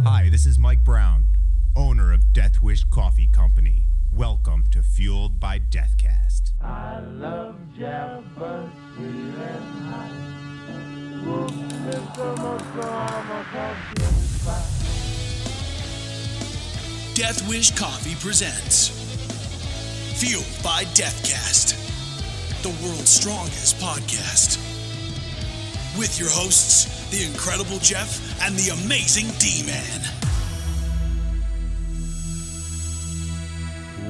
Hi, this is Mike Brown, owner of Death Wish Coffee Company. Welcome to Fueled by Deathcast. I love Jeff, but sweet and high. Whoop, Mr. Motorama coffee spot. Death Wish Coffee presents Fueled by Deathcast, the world's strongest podcast. With your hosts, the incredible Jeff and the amazing D-Man.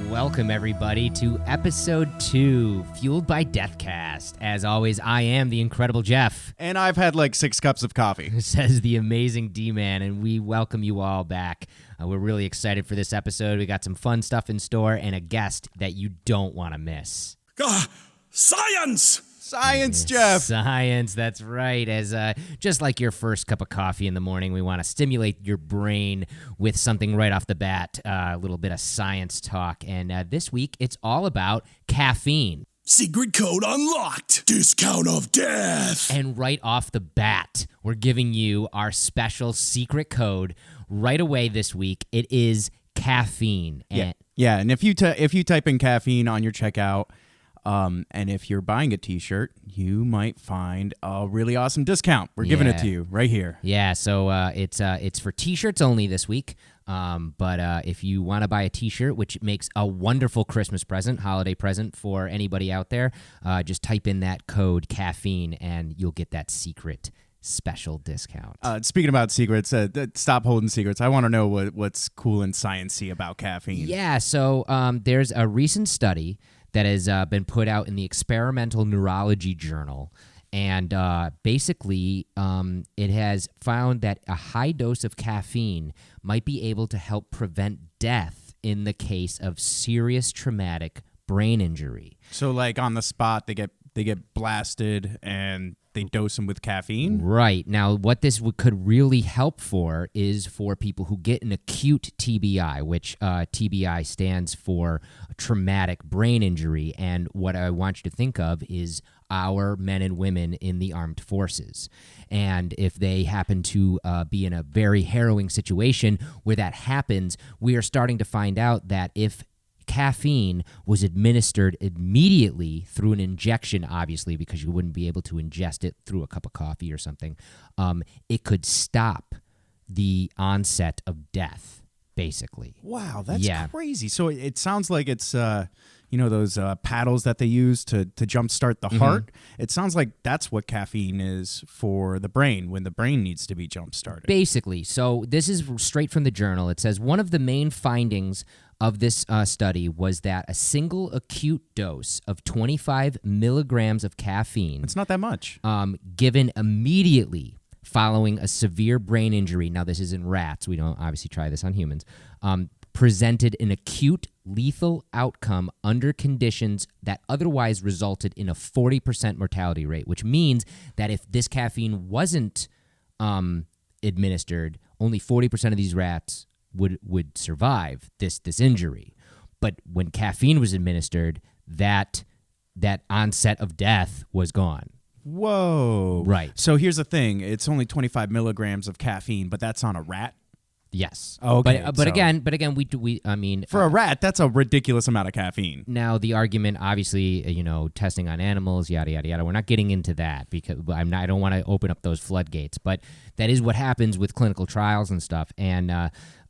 Welcome, everybody, to episode 2, Fueled by Deathcast. As always, I am the incredible Jeff. And I've had like 6 cups of coffee. Says the amazing D-Man, and we welcome you all back. We're really excited for this episode. We got some fun stuff in store and a guest that you don't want to miss. Science! Science, Jeff! Science, that's right. As just like your first cup of coffee in the morning, we want to stimulate your brain with something right off the bat, a little bit of science talk. And this week, it's all about caffeine. Secret code unlocked. Discount of death. And right off the bat, we're giving you our special secret code right away this week. It is caffeine. Yeah, and if you type in caffeine on your checkout, and if you're buying a t-shirt, you might find a really awesome discount. We're giving it to you right here. Yeah, so it's for t-shirts only this week. But if you want to buy a t-shirt, which makes a wonderful Christmas present, holiday present for anybody out there, just type in that code caffeine and you'll get that secret special discount. Speaking about secrets, stop holding secrets. I want to know what's cool and sciencey about caffeine. Yeah, so there's a recent study that has been put out in the Experimental Neurology Journal. And basically, it has found that a high dose of caffeine might be able to help prevent death in the case of serious traumatic brain injury. So, like on the spot, they get blasted and they dose them with caffeine? Right. Now, what this could really help for is for people who get an acute TBI, which TBI stands for traumatic brain injury. And what I want you to think of is our men and women in the armed forces. And if they happen to be in a very harrowing situation where that happens, we are starting to find out that if caffeine was administered immediately through an injection, obviously, because you wouldn't be able to ingest it through a cup of coffee or something, it could stop the onset of death, basically. Wow, that's crazy. So it sounds like it's those paddles that they use to jumpstart the heart. It sounds like that's what caffeine is for the brain when the brain needs to be jump-started. Basically. So this is straight from the journal. It says one of the main findings of this study was that a single acute dose of 25 milligrams of caffeine... It's not that much. Given immediately following a severe brain injury, now this is in rats, we don't obviously try this on humans, presented an acute lethal outcome under conditions that otherwise resulted in a 40% mortality rate, which means that if this caffeine wasn't administered, only 40% of these rats would survive this injury. But when caffeine was administered, that onset of death was gone. Whoa. Right. So here's the thing. It's only 25 milligrams of caffeine, but that's on a rat? Yes. Okay. But again, I mean, for a rat, that's a ridiculous amount of caffeine. Now the argument, obviously, testing on animals, yada yada yada. We're not getting into that because I don't want to open up those floodgates. But that is what happens with clinical trials and stuff. And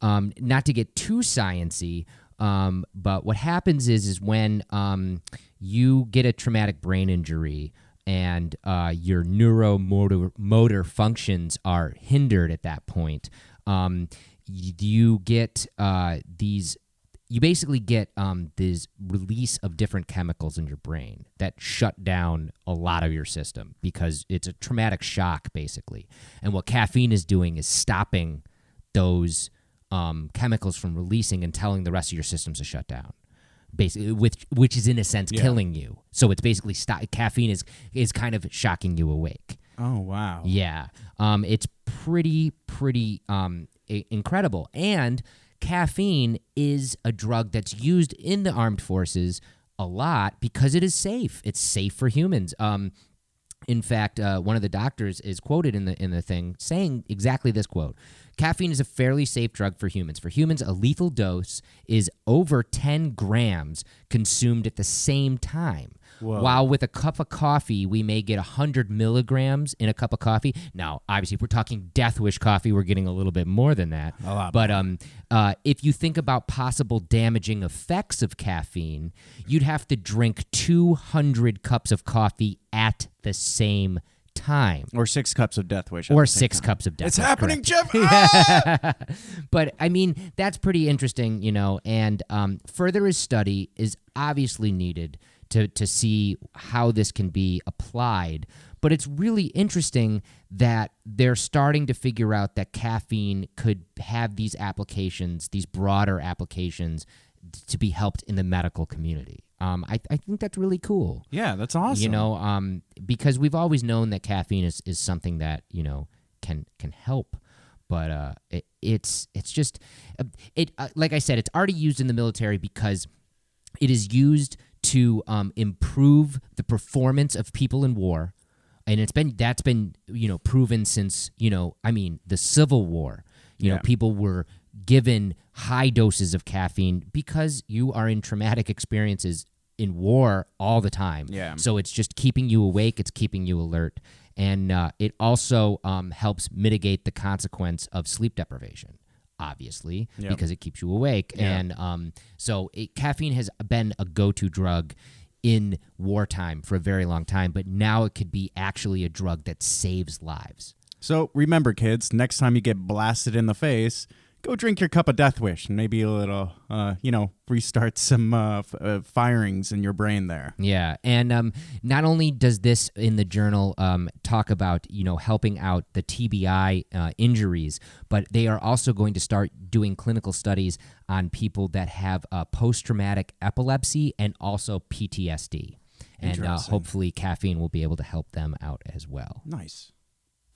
not to get too sciencey, but what happens is when you get a traumatic brain injury and your neuromotor functions are hindered at that point. You get you basically get this release of different chemicals in your brain that shut down a lot of your system because it's a traumatic shock, basically. And what caffeine is doing is stopping those chemicals from releasing and telling the rest of your systems to shut down, basically, which is in a sense killing you. So it's basically caffeine is kind of shocking you awake. Oh, wow. Yeah. It's pretty incredible. And caffeine is a drug that's used in the armed forces a lot because it is safe. It's safe for humans. In fact, one of the doctors is quoted in the thing saying exactly this quote: "Caffeine is a fairly safe drug for humans. For humans, a lethal dose is over 10 grams consumed at the same time. Whoa. While with a cup of coffee, we may get 100 milligrams in a cup of coffee. Now, obviously, if we're talking Death Wish coffee, we're getting a little bit more than that. A lot But if you think about possible damaging effects of caffeine, you'd have to drink 200 cups of coffee at the same time. Or 6 cups of Death Wish. at Or the same 6 time. cups of Death It's Wish, happening, correct. Jeff. But, I mean, that's pretty interesting, and further study is obviously needed to see how this can be applied. But it's really interesting that they're starting to figure out that caffeine could have these applications, these broader applications, to be helped in the medical community. I think that's really cool. Yeah, that's awesome. Because we've always known that caffeine is something that can help, but it's just like I said, it's already used in the military because it is used to improve the performance of people in war, and that's been proven since the Civil War. People were given high doses of caffeine because you are in traumatic experiences in war all the time. Yeah. So it's just keeping you awake. It's keeping you alert. And it also helps mitigate the consequence of sleep deprivation, obviously, because it keeps you awake. Yeah. And caffeine has been a go-to drug in wartime for a very long time, but now it could be actually a drug that saves lives. So remember, kids, next time you get blasted in the face, go drink your cup of Death Wish and maybe a little, restart some firings in your brain there. Yeah, and not only does this in the journal talk about helping out the TBI injuries, but they are also going to start doing clinical studies on people that have post-traumatic epilepsy and also PTSD, and hopefully caffeine will be able to help them out as well. Nice.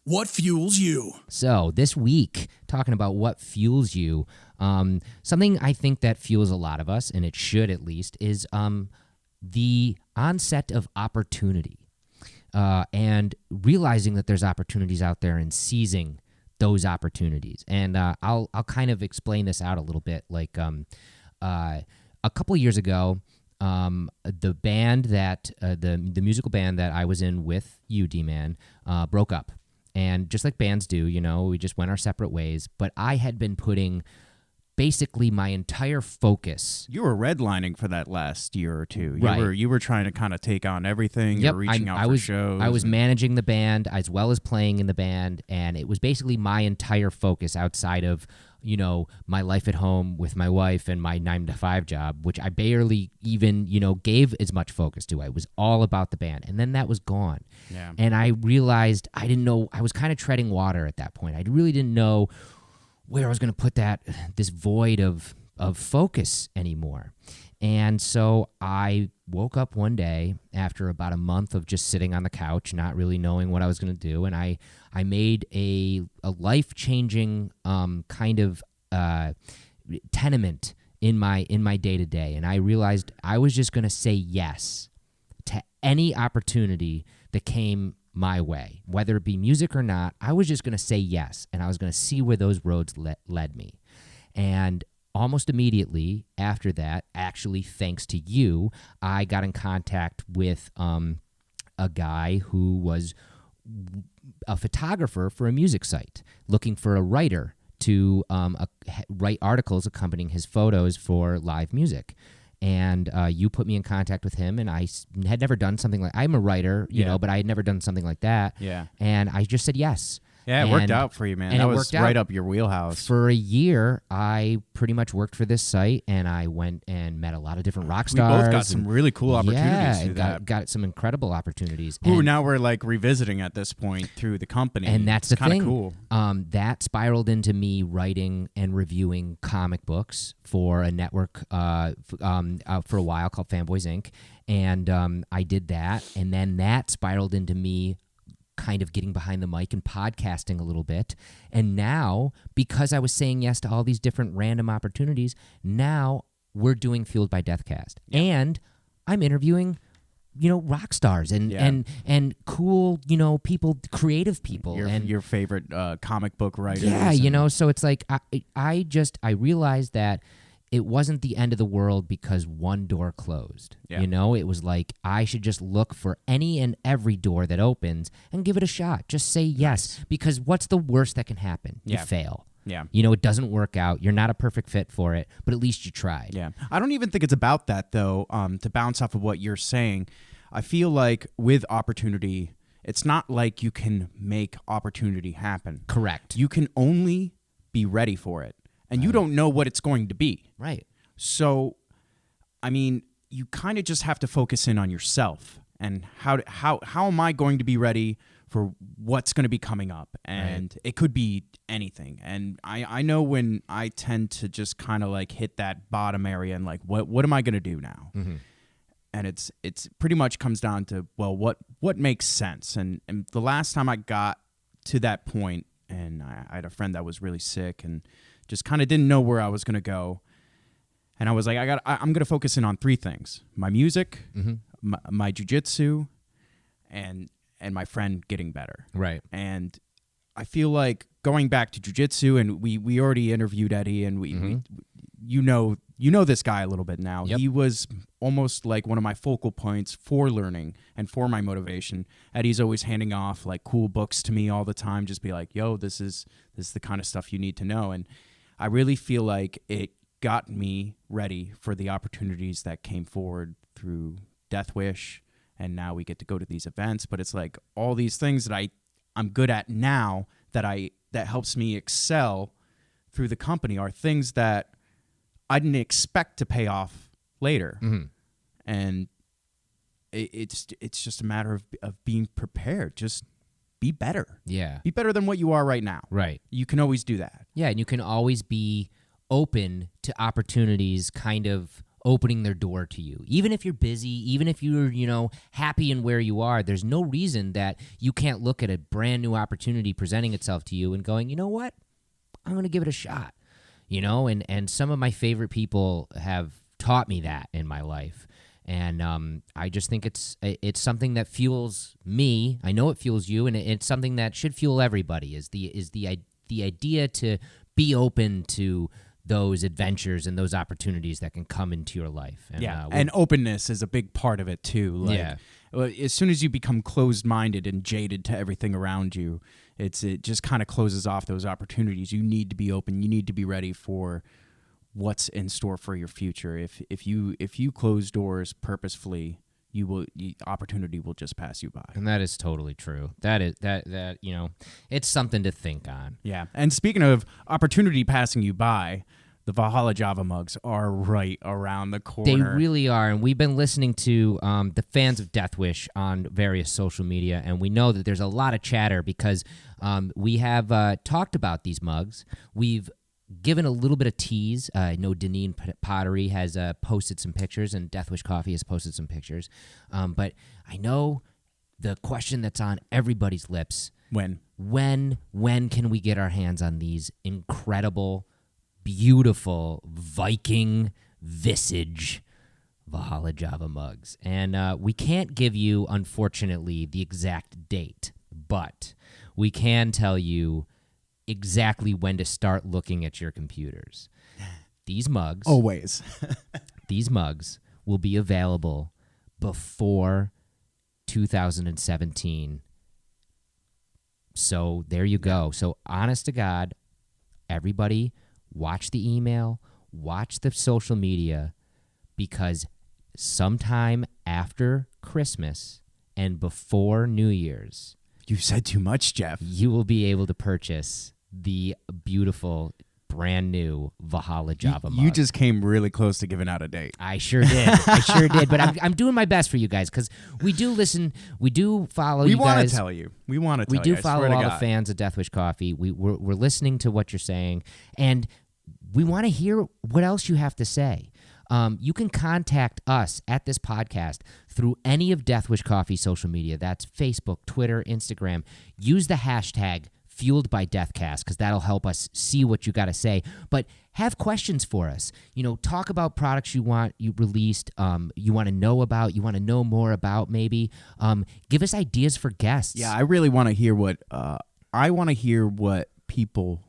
What fuels you? So this week, talking about what fuels you, something I think that fuels a lot of us, and it should at least, is the onset of opportunity and realizing that there's opportunities out there and seizing those opportunities. And I'll kind of explain this out a little bit. Like a couple of years ago, the band that the musical band that I was in with you, DMAN, broke up. And just like bands do, we just went our separate ways. But I had been putting basically my entire focus. You were redlining for that last year or two. Right. You were trying to kind of take on everything. You were reaching out for shows. I was managing the band as well as playing in the band, and it was basically my entire focus outside of my life at home with my wife and my 9-to-5 job, which I barely even, gave as much focus to. It was all about the band. And then that was gone. Yeah. And I realized I didn't know, I was kind of treading water at that point. I really didn't know where I was going to put this void of focus anymore. And so I woke up one day after about a month of just sitting on the couch, not really knowing what I was going to do. And I made a life-changing kind of tenement in my day-to-day. And I realized I was just going to say yes to any opportunity that came my way, whether it be music or not. I was just going to say yes, and I was going to see where those roads led me. And almost immediately after that, actually thanks to you, I got in contact with a guy who was a photographer for a music site, looking for a writer to write articles accompanying his photos for live music. And you put me in contact with him, and I had never done something like, I'm a writer, but I had never done something like that. Yeah. And I just said yes. Yeah, it worked out for you, man. And that it was worked out. right up your wheelhouse. For a year, I pretty much worked for this site, and I went and met a lot of different rock stars. We both got some really cool opportunities through that. Got some incredible opportunities. Who now we're like revisiting at this point through the company. And that's it's the thing. Cool. That spiraled into me writing and reviewing comic books for a network for a while called Fanboys Inc. And I did that, and then that spiraled into me kind of getting behind the mic and podcasting a little bit. And now, because I was saying yes to all these different random opportunities, now we're doing Fueled by Deathcast. And I'm interviewing rock stars and cool, people, creative people. Your favorite comic book writers. Yeah, so it's like I realized that it wasn't the end of the world because one door closed. Yeah. It was like I should just look for any and every door that opens and give it a shot. Just say yes, because what's the worst that can happen? You fail. Yeah. It doesn't work out. You're not a perfect fit for it, but at least you tried. Yeah. I don't even think it's about that, though, to bounce off of what you're saying. I feel like with opportunity, it's not like you can make opportunity happen. Correct. You can only be ready for it. And you don't know what it's going to be. Right. So, I mean, you kind of just have to focus in on yourself and how am I going to be ready for what's going to be coming up? And it could be anything. And I know when I tend to just kind of like hit that bottom area and like, what am I going to do now? Mm-hmm. And it's pretty much comes down to, well, what makes sense? And the last time I got to that point, and I had a friend that was really sick and just kind of didn't know where I was going to go. And I was like, I'm going to focus in on three things: my music, my jiu-jitsu, and my friend getting better. Right. And I feel like going back to jiu-jitsu, and we already interviewed Eddie, and we you know this guy a little bit now. Yep. He was almost like one of my focal points for learning and for my motivation. Eddie's always handing off like cool books to me all the time, just be like, yo, this is the kind of stuff you need to know. And I really feel like it got me ready for the opportunities that came forward through Death Wish, and now we get to go to these events. But it's like all these things that I'm good at now that helps me excel through the company are things that I didn't expect to pay off later. Mm-hmm. And it's just a matter of being prepared. Just be better. Yeah. Be better than what you are right now. Right. You can always do that. Yeah, and you can always be open to opportunities kind of opening their door to you. Even if you're busy, even if you're, happy in where you are, there's no reason that you can't look at a brand new opportunity presenting itself to you and going, you know what? I'm going to give it a shot. And some of my favorite people have taught me that in my life. And I just think it's something that fuels me. I know it fuels you, and it's something that should fuel everybody. Is the idea to be open to those adventures and those opportunities that can come into your life. And, and openness is a big part of it too. As soon as you become closed-minded and jaded to everything around you, it just kind of closes off those opportunities. You need to be open. You need to be ready for what's in store for your future. If you close doors purposefully, opportunity will just pass you by. And that is totally true. That it's something to think on. Yeah. And speaking of opportunity passing you by, the Valhalla Java mugs are right around the corner. They really are. And we've been listening to the fans of Death Wish on various social media, and we know that there's a lot of chatter because we have talked about these mugs. We've given a little bit of tease. I know Deneen Pottery has posted some pictures, and Death Wish Coffee has posted some pictures. But I know the question that's on everybody's lips: When can we get our hands on these incredible, beautiful Viking visage Valhalla Java mugs? And we can't give you, unfortunately, the exact date, but we can tell you exactly when to start looking at your computers. These mugs, always, these mugs will be available before 2017. So there you go. So honest to God, everybody, watch the email, watch the social media, because sometime after Christmas and before New Year's, you said too much, Jeff, you will be able to purchase the beautiful, brand new Valhalla Java mug. You just came really close to giving out a date. I sure did. But I'm doing my best for you guys, because we do listen, we do follow you guys. We want to tell you. We do follow all the fans of Death Wish Coffee. We're listening to what you're saying, and we want to hear what else you have to say. You can contact us at this podcast through any of Death Wish Coffee social media. That's Facebook, Twitter, Instagram. Use the hashtag Fueled by Deathcast, because that'll help us see what you got to say. But have questions for us. Talk about products you released, you want to know about, you want to know more about maybe. Give us ideas for guests. Yeah, I really want to hear what people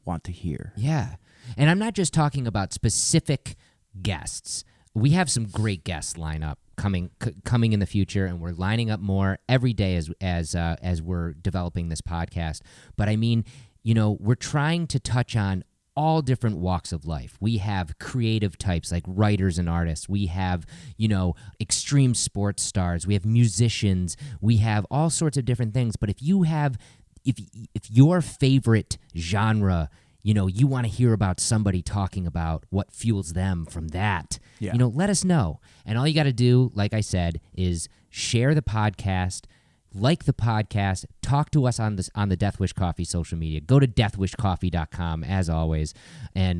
want to hear. Yeah. And I'm not just talking about specific guests. We have some great guests lined up coming in the future, and we're lining up more every day as we're developing this podcast. But I mean, we're trying to touch on all different walks of life. We have creative types like writers and artists. We have, extreme sports stars. We have musicians. We have all sorts of different things. But if your favorite genre, you want to hear about somebody talking about what fuels them from that, let us know. And all you got to do, like I said, is share the podcast, like the podcast, talk to us on the Death Wish Coffee social media. Go to deathwishcoffee.com as always and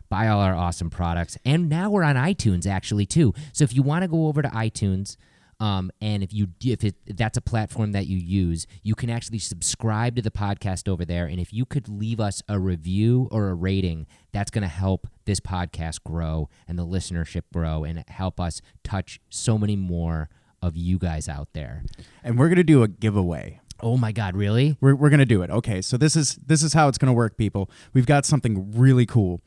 buy all our awesome products. And now we're on iTunes actually too. So if you want to go over to iTunes, and if that's a platform that you use, you can actually subscribe to the podcast over there. And if you could leave us a review or a rating, that's going to help this podcast grow and the listenership grow and help us touch so many more of you guys out there. And we're going to do a giveaway. Oh my God, really? We're going to do it. Okay, so this is how it's going to work, people. We've got something really cool.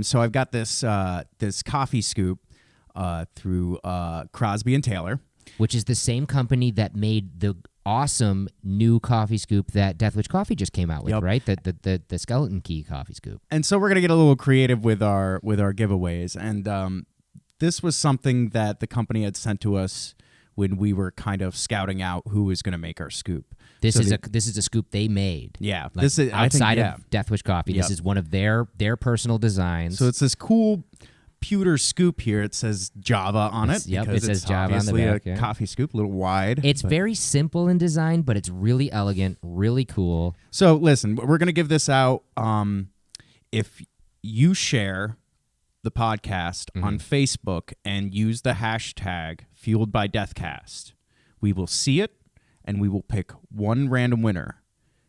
So I've got this coffee scoop through Crosby and Taylor, which is the same company that made the awesome new coffee scoop that Death Wish Coffee just came out with, right? The skeleton key coffee scoop. And so we're gonna get a little creative with our giveaways, and this was something that the company had sent to us when we were kind of scouting out who was going to make our scoop. This is a scoop they made. Yeah, like this is outside of Death Wish Coffee. This is one of their personal designs. So it's this cool pewter scoop here. It says Java on it. Yep, because it says it's Java on the obviously back. a coffee scoop, a little wide. It's very simple in design, but it's really elegant, really cool. So listen, we're going to give this out. If you share the podcast on Facebook and use the hashtag Fueled by Deathcast, we will see it and we will pick one random winner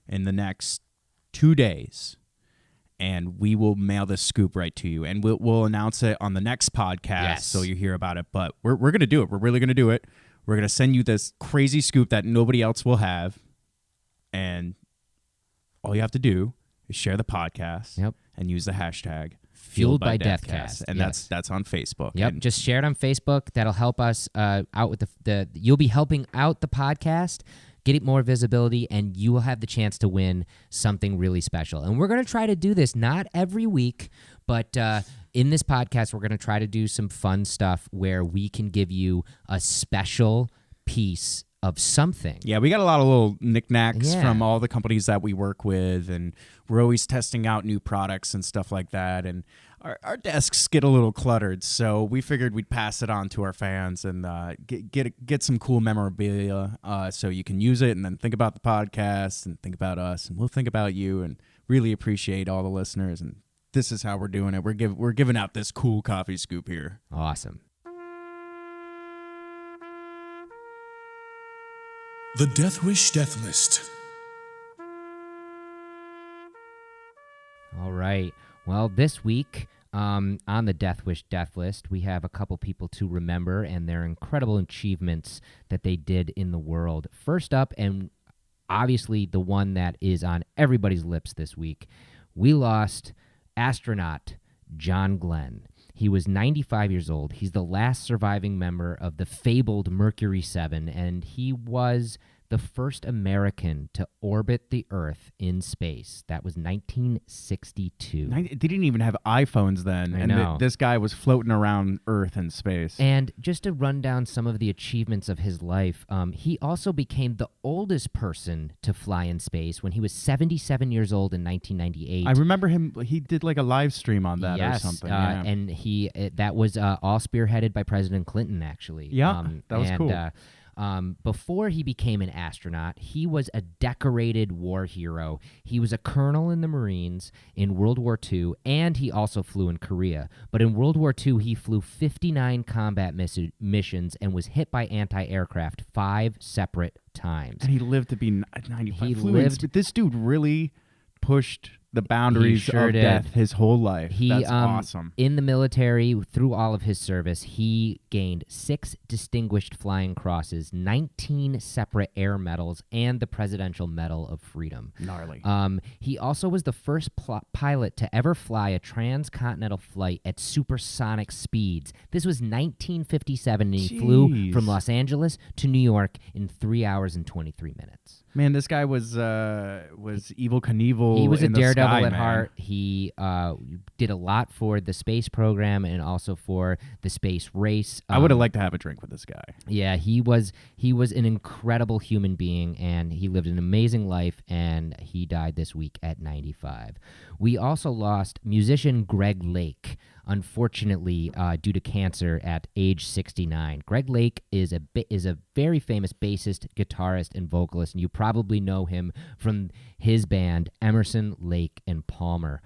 in the next 2 days. And we will mail this scoop right to you, and we'll announce it on the next podcast, so you hear about it. But we're going to do it. We're really going to do it. We're going to send you this crazy scoop that nobody else will have, and all you have to do is share the podcast and use the hashtag Fueled by Deathcast, and that's on Facebook. Yep, just share it on Facebook. That'll help us out with the. You'll be helping out the podcast, get it more visibility, and you will have the chance to win something really special. And we're going to try to do this not every week, but in this podcast, we're going to try to do some fun stuff where we can give you a special piece of something. Yeah, we got a lot of little knickknacks from all the companies that we work with, and we're always testing out new products and stuff like that. And our desks get a little cluttered, so we figured we'd pass it on to our fans and get some cool memorabilia so you can use it and then think about the podcast and think about us, and we'll think about you and really appreciate all the listeners. And this is how we're doing it. We're giving out this cool coffee scoop here. Awesome. The Death Wish Death List. All right. Well, this week on the Death Wish Death List, we have a couple people to remember and their incredible achievements that they did in the world. First up, and obviously the one that is on everybody's lips this week, we lost astronaut John Glenn. He was 95 years old. He's the last surviving member of the fabled Mercury 7, and he was the first American to orbit the Earth in space. That was 1962. They didn't even have iPhones then, and this guy was floating around Earth in space. And just to run down some of the achievements of his life, he also became the oldest person to fly in space when he was 77 years old in 1998. I remember him. He did like a live stream on that or something. And that was all spearheaded by President Clinton, actually. Yeah, that was cool. Before he became an astronaut, he was a decorated war hero. He was a colonel in the Marines in World War II, and he also flew in Korea. But in World War II, he flew 59 combat missions and was hit by anti-aircraft 5 separate times. And he lived to be 95. He Flew lived- in- This dude really pushed the boundaries sure of did. death his whole life. That's awesome. In the military, through all of his service, he gained 6 Distinguished Flying Crosses, 19 separate air medals, and the Presidential Medal of Freedom. Gnarly. He also was the first pilot to ever fly a transcontinental flight at supersonic speeds. This was 1957, and he flew Jeez. from Los Angeles to New York in 3 hours and 23 minutes. Man, this guy was Evel Knievel. He was a in the daredevil sky, at man. heart. He did a lot for the space program and also for the space race. I would have liked to have a drink with this guy. Yeah, he was an incredible human being, and he lived an amazing life, and he died this week at 95. We also lost musician Greg Lake, unfortunately, due to cancer at age 69. Greg Lake is a very famous bassist, guitarist, and vocalist, and you probably know him from his band Emerson, Lake, and Palmer.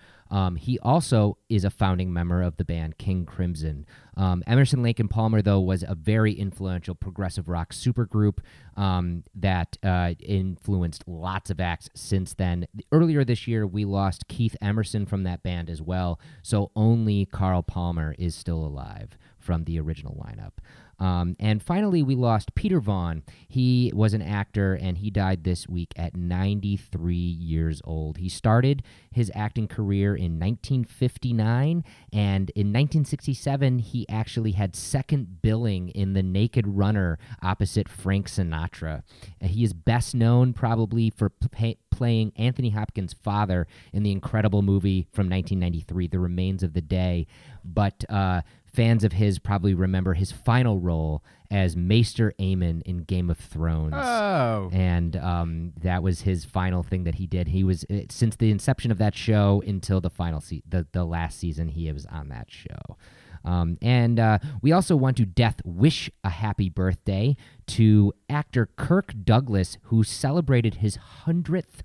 He also is a founding member of the band King Crimson. Emerson, Lake, and Palmer, though, was a very influential progressive rock supergroup that influenced lots of acts since then. Earlier this year, we lost Keith Emerson from that band as well, so only Carl Palmer is still alive from the original lineup. And finally, we lost Peter Vaughn. He was an actor, and he died this week at 93 years old. He started his acting career in 1959, and in 1967, he actually had second billing in The Naked Runner opposite Frank Sinatra. He is best known probably for playing Anthony Hopkins' father in the incredible movie from 1993, The Remains of the Day, but fans of his probably remember his final role as Maester Aemon in Game of Thrones. Oh. And that was his final thing that he did. He was, since the inception of that show until the final the last season, he was on that show. And we also want to wish a happy birthday to actor Kirk Douglas, who celebrated his 100th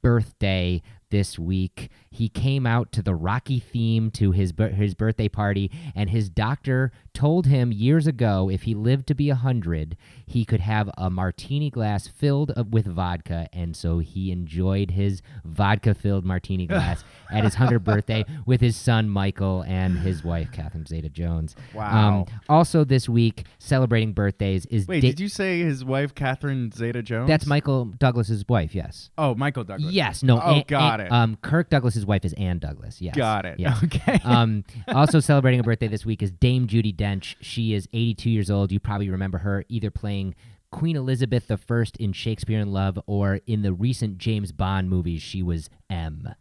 birthday this week. He came out to the Rocky theme to his birthday party, and his doctor told him years ago if he lived to be 100, he could have a martini glass filled with vodka, and so he enjoyed his vodka-filled martini glass at his 100th birthday with his son Michael and his wife Catherine Zeta-Jones. Wow. Also this week, celebrating birthdays is... Wait, did you say his wife Catherine Zeta-Jones? That's Michael Douglas's wife, yes. Oh, Michael Douglas. Yes, no. Oh, got it. Kirk Douglas's wife is Ann Douglas. Yes, Got it. Yes. Okay. Also celebrating a birthday this week is Dame Judi Dench. She is 82 years old. You probably remember her either playing Queen Elizabeth I in Shakespeare in Love, or in the recent James Bond movies, she was M.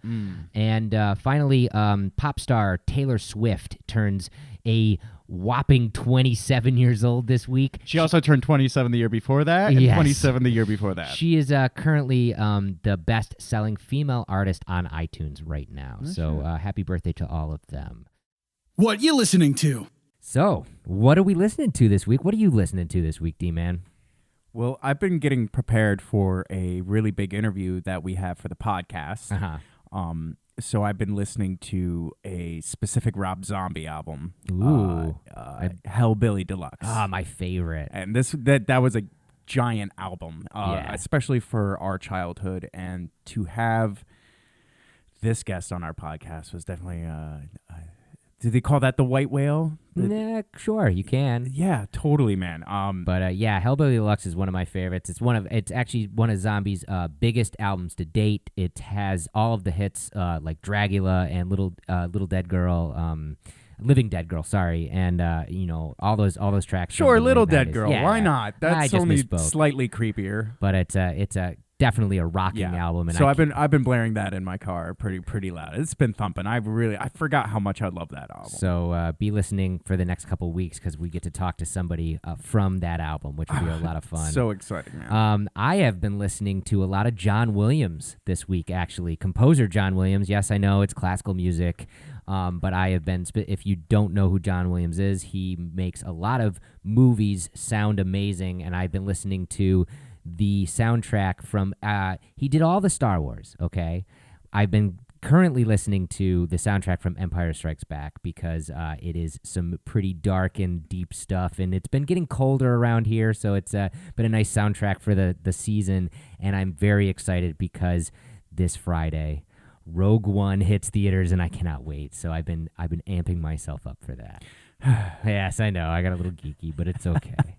And finally, pop star Taylor Swift turns a whopping 27 years old this week. She also turned 27 the year before that, and Yes. 27 the year before that. She is currently the best-selling female artist on iTunes right now. So happy birthday to all of them. What you listening to? So, what are we listening to this week? What are you listening to this week, D-Man? Well, I've been getting prepared for a really big interview that we have for the podcast. Uh-huh. So I've been listening to a specific Rob Zombie album. Ooh. Hellbilly Deluxe. Ah, my favorite. And that was a giant album, Yeah. especially for our childhood. And to have this guest on our podcast was definitely, do they call that the white whale? Nah, sure, you can. Yeah, totally, man. But yeah, Hellbilly Deluxe is one of my favorites. It's actually one of Zombie's biggest albums to date. It has all of the hits like Dragula and Little Dead Girl, Living Dead Girl, sorry, and all those tracks. Sure, from the Little late Dead 90s. Girl. Yeah, Why not? I That's just only misspoke. slightly creepier. But it's definitely a rocking album. And So I've been blaring that in my car pretty loud. It's been thumping. I forgot how much I love that album. So be listening for the next couple weeks, because we get to talk to somebody from that album, which will be a lot of fun. So exciting, man. I have been listening to a lot of John Williams this week, actually. Composer John Williams. Yes, I know it's classical music. But I have been. If you don't know who John Williams is, he makes a lot of movies sound amazing, and I've been listening to the soundtrack from. He did all the Star Wars. Okay, I've been currently listening to the soundtrack from Empire Strikes Back because it is some pretty dark and deep stuff, and it's been getting colder around here, so it's been a nice soundtrack for the season, and I'm very excited because this Friday, Rogue One hits theaters, and I cannot wait. So I've been amping myself up for that. Yes, I know I got a little geeky, but it's okay.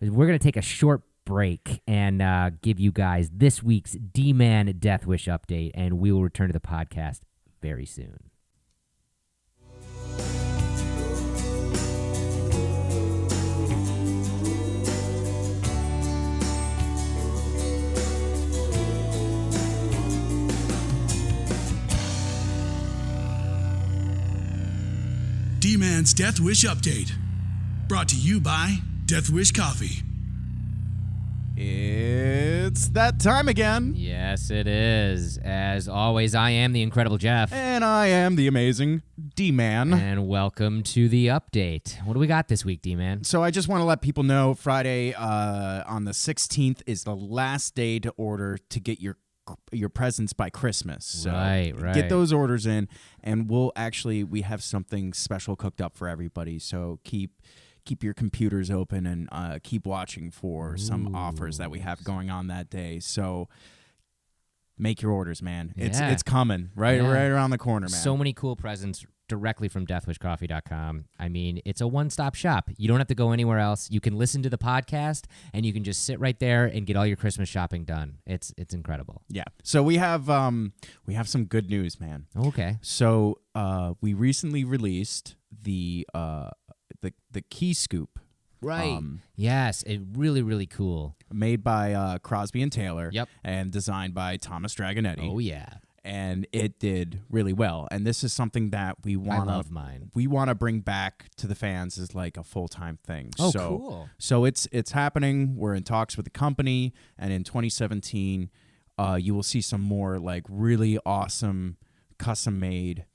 We're gonna take a short break and give you guys this week's D-Man Death Wish update, and we will return to the podcast very soon. D-Man's Death Wish update, brought to you by Death Wish Coffee. It's that time again. Yes, it is. As always, I am the Incredible Jeff. And I am the amazing D-Man. And welcome to the update. What do we got this week, D-Man? So I just want to let people know Friday on the 16th is the last day to order to get your presents by Christmas. So Right. get those orders in, and we have something special cooked up for everybody. So keep your computers open and keep watching for some offers that we have going on that day. So make your orders, man. It's coming right around the corner, man. So many cool presents directly from deathwishcoffee.com. I mean, it's a one-stop shop. You don't have to go anywhere else. You can listen to the podcast, and you can just sit right there and get all your Christmas shopping done. It's incredible. Yeah. So we have some good news, man. Okay. So we recently released the key scoop. Right. Yes. It really, really cool. Made by Crosby and Taylor. Yep. And designed by Thomas Dragonetti. Oh, yeah. And it did really well. And this is something that we want. I love mine. We want to bring back to the fans as like a full-time thing. Oh, cool. So it's happening. We're in talks with the company, and in 2017, you will see some more like really awesome custom-made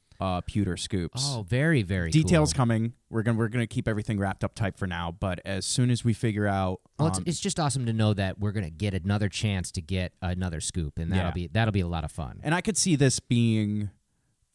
pewter scoops. Oh, very, very Details cool. coming. We're gonna keep everything wrapped up tight for now, but as soon as we figure out, well, it's just awesome to know that we're gonna get another chance to get another scoop, and that'll be a lot of fun. and I could see this being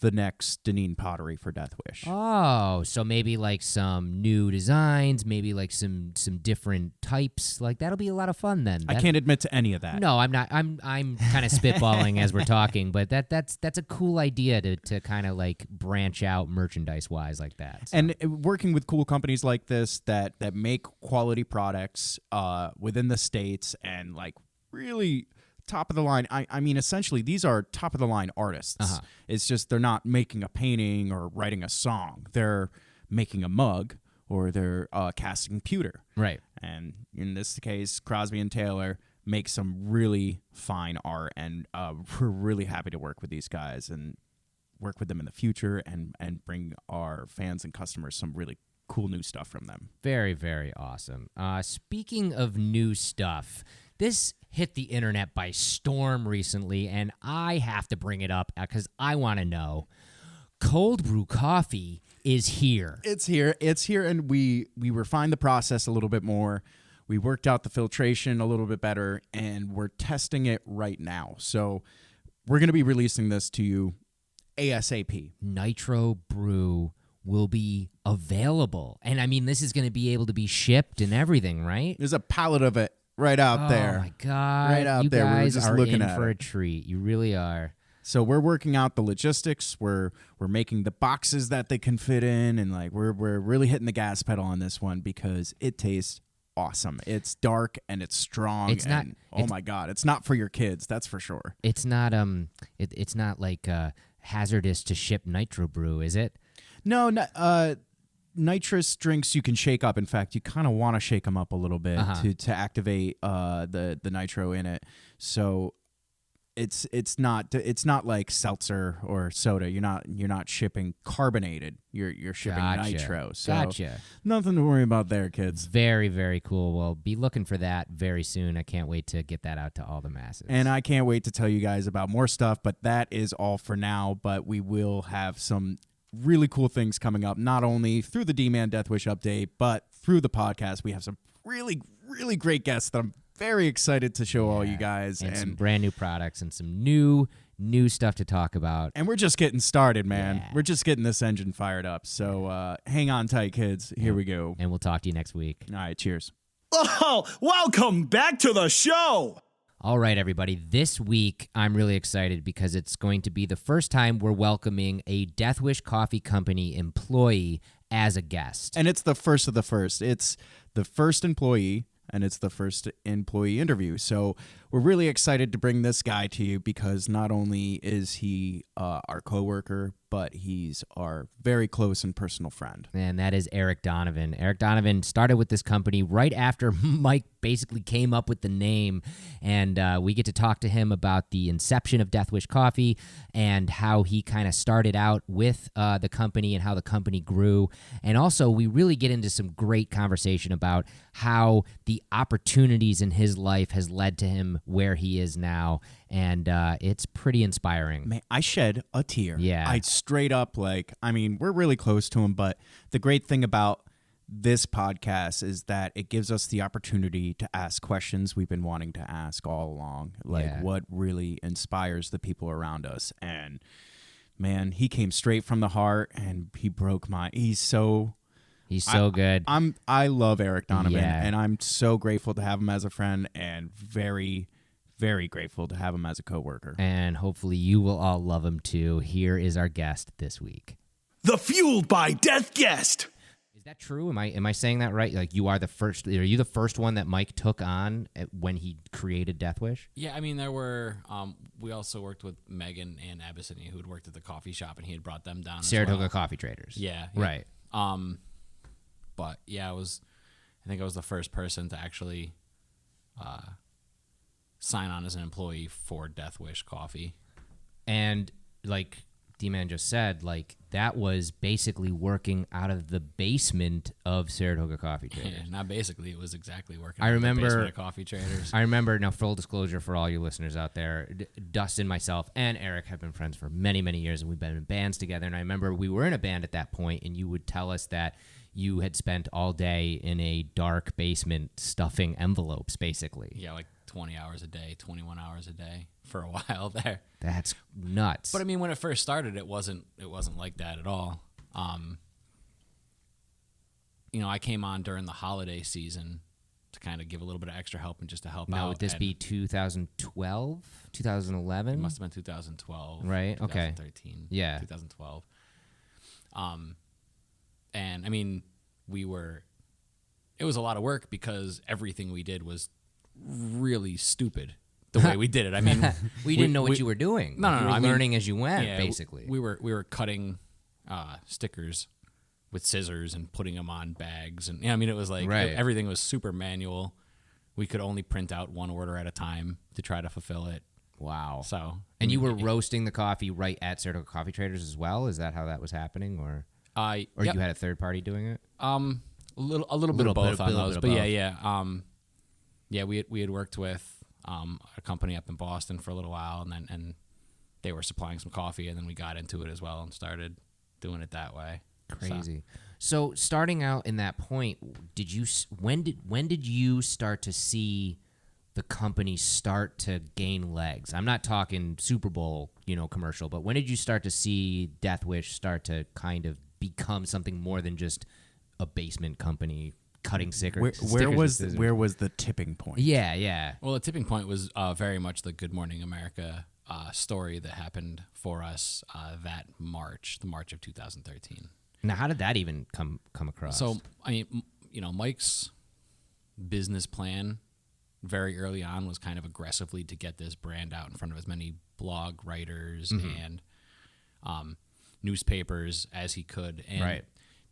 the next Deneen pottery for Death Wish. Oh, so maybe like some new designs, maybe like some different types. Like that'll be a lot of fun then. I can't admit to any of that. No, I'm not. I'm kind of spitballing as we're talking, but that's a cool idea to kind of like branch out merchandise wise like that. So. And working with cool companies like this that make quality products within the States and like really top of the line. I mean, essentially, these are top of the line artists. Uh-huh. It's just they're not making a painting or writing a song. They're making a mug or they're casting pewter. Right. And in this case, Crosby and Taylor make some really fine art, and we're really happy to work with these guys and work with them in the future and bring our fans and customers some really cool new stuff from them. Very, very awesome. Speaking of new stuff, this hit the internet by storm recently, and I have to bring it up because I want to know. Cold brew coffee is here. It's here, and we refined the process a little bit more. We worked out the filtration a little bit better, and we're testing it right now. So we're going to be releasing this to you ASAP. Nitro Brew will be available. And I mean, this is going to be able to be shipped and everything, right? There's a pallet of it right out there. Oh, my God. Right out you there. We were guys just are looking in at for it. a treat. You really are. So we're working out the logistics. We're making the boxes that they can fit in, and like we're really hitting the gas pedal on this one because it tastes awesome. It's dark and it's strong. It's not- and, it's- my God, it's not for your kids. That's for sure. It's not it's not like hazardous to ship Nitro Brew, is it? No, nitrous drinks you can shake up. In fact, you kind of want to shake them up a little bit Uh-huh. to activate the nitro in it. So it's not like seltzer or soda. You're not shipping carbonated. You're shipping nitro. So nothing to worry about there, kids. Very, very cool. Well, be looking for that very soon. I can't wait to get that out to all the masses. And I can't wait to tell you guys about more stuff, but that is all for now. But we will have some really cool things coming up, not only through the DMAN Death Wish update, but through the podcast. We have some really, really great guests that I'm very excited to show all you guys. And some brand new products and some new stuff to talk about. And we're just getting started, man. Yeah. We're just getting this engine fired up. So hang on tight, kids. Here we go. And we'll talk to you next week. All right, cheers. Oh, welcome back to the show. All right, everybody. This week, I'm really excited because it's going to be the first time we're welcoming a Death Wish Coffee Company employee as a guest. And it's the first of the first. It's the first employee, and it's the first employee interview. So we're really excited to bring this guy to you because not only is he our coworker, but he's our very close and personal friend. And that is Eric Donovan. Eric Donovan started with this company right after Mike basically came up with the name. And we get to talk to him about the inception of Death Wish Coffee and how he kind of started out with the company and how the company grew. And also, we really get into some great conversation about how the opportunities in his life has led to him where he is now. And it's pretty inspiring. Man, I shed a tear. Yeah. I straight up, we're really close to him, but the great thing about this podcast is that it gives us the opportunity to ask questions we've been wanting to ask all along. What really inspires the people around us. And man, he came straight from the heart and he broke my, he's so good. I love Eric Donovan, and I'm so grateful to have him as a friend and very, very grateful to have him as a coworker. And hopefully you will all love him too. Here is our guest this week. The Fueled by Death guest. Is that true? Am I saying that right? Like you are the first? Are you the first one that Mike took on when he created Death Wish? Yeah, I mean there were. We also worked with Megan and Abyssinia, who had worked at the coffee shop, and he had brought them down. Saratoga Coffee Traders. Yeah, Right. But yeah, I think I was the first person to actually sign on as an employee for Death Wish Coffee. And like D-Man just said, like that was basically working out of the basement of Saratoga Coffee Traders. Yeah, not basically. It was exactly working. I out remember of the basement of Coffee Traders. I remember. Now, full disclosure for all you listeners out there, Dustin, myself, and Eric have been friends for many, many years, and we've been in bands together. And I remember we were in a band at that point, and you would tell us that you had spent all day in a dark basement stuffing envelopes, basically. Yeah, like 20 hours a day, 21 hours a day for a while there. That's nuts. But I mean, when it first started, it wasn't like that at all. I came on during the holiday season to kind of give a little bit of extra help and just to help out. Now, would this be 2012, 2011? It must have been 2012. Right, okay. 2013. Yeah. 2012. And I mean, it was a lot of work because everything we did was really stupid the way we did it. I mean, we didn't know what you were doing. No, you were learning as you went, yeah, basically. We were cutting stickers with scissors and putting them on bags, and I mean, it was like everything was super manual. We could only print out one order at a time to try to fulfill it. Wow. So, and you were roasting the coffee right at Saratoga Coffee Traders as well? Is that how that was happening, or yep. You had a third party doing it? A little bit of both on those, but yeah. We had worked with a company up in Boston for a little while, and they were supplying some coffee, and then we got into it as well and started doing it that way. Crazy. So starting out in that point, when did you start to see the company start to gain legs? I'm not talking Super Bowl, commercial, but when did you start to see Death Wish start to kind of become something more than just a basement company cutting stickers? Where was the tipping point? Yeah. Well, the tipping point was very much the Good Morning America story that happened for us that March, the March of 2013. Now, how did that even come across? So, I mean, Mike's business plan very early on was kind of aggressively to get this brand out in front of as many blog writers and newspapers as he could. And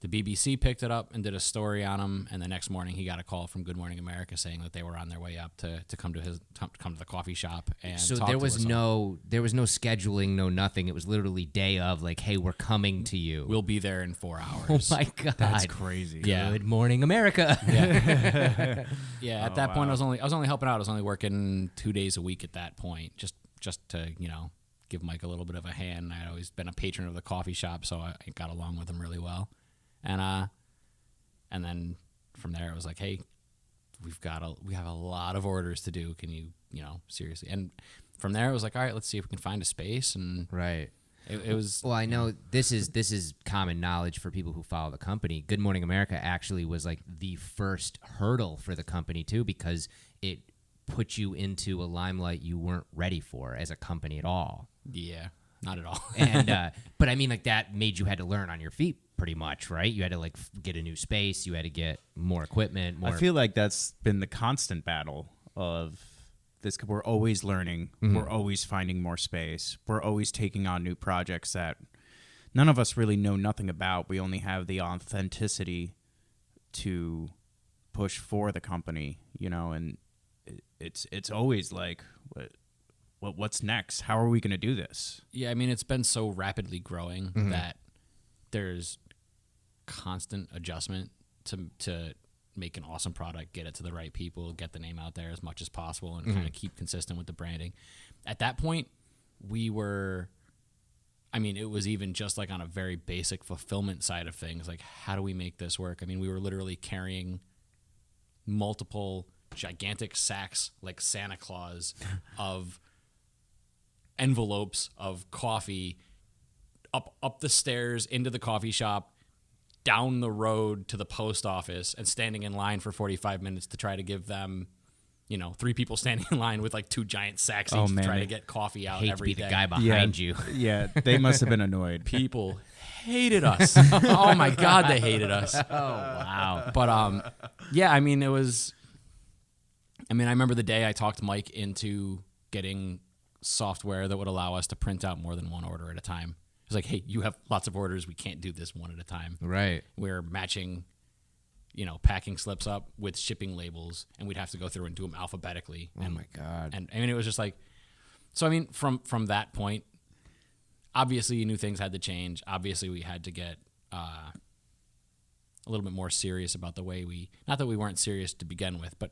the BBC picked it up and did a story on him, and the next morning he got a call from Good Morning America saying that they were on their way up to come to the coffee shop and So talk there to was us. no scheduling, no nothing. It was literally day of, like, hey, we're coming to you. We'll be there in 4 Oh hours. my God, That's crazy. Yeah. Good Morning America. Yeah, at that point I was only helping out. I was only working 2 days a week at that point, just to give Mike a little bit of a hand. I'd always been a patron of the coffee shop, so I got along with him really well. And then from there it was like, hey, we have a lot of orders to do. Can you seriously? And from there it was like, all right, let's see if we can find a space. And Right. it was. Well, I know this is common knowledge for people who follow the company. Good Morning America actually was like the first hurdle for the company too, because it put you into a limelight you weren't ready for as a company at all. Yeah, not at all. And but I mean, like, that made you had to learn on your feet pretty much, right? You had to like get a new space, you had to get more equipment. I feel like that's been the constant battle of this. We're always learning. We're always finding more space. We're always taking on new projects that none of us really know nothing about. We only have the authenticity to push for the company, and it's always like, what's next? How are we going to do this? Yeah, I mean, it's been so rapidly growing that there's constant adjustment to make an awesome product, get it to the right people, get the name out there as much as possible, and kind of keep consistent with the branding. At that point, it was even just like on a very basic fulfillment side of things. Like, how do we make this work? I mean, we were literally carrying multiple gigantic sacks like Santa Claus of envelopes of coffee up the stairs into the coffee shop, down the road to the post office, and standing in line for 45 minutes to try to give them, 3 people standing in line with like 2 giant sacks each to try to get coffee out hate every to be day. the guy behind you. Yeah, they must have been annoyed. People hated us. Oh my God, they hated us. Oh wow. But yeah, I mean, I remember the day I talked Mike into getting software that would allow us to print out more than one order at a time. It's like, hey, you have lots of orders. We can't do this one at a time. Right. We're matching, packing slips up with shipping labels, and we'd have to go through and do them alphabetically. Oh my God. And I mean, it was just like, so I mean, from that point, obviously you knew things had to change. Obviously we had to get a little bit more serious about the way not that we weren't serious to begin with, but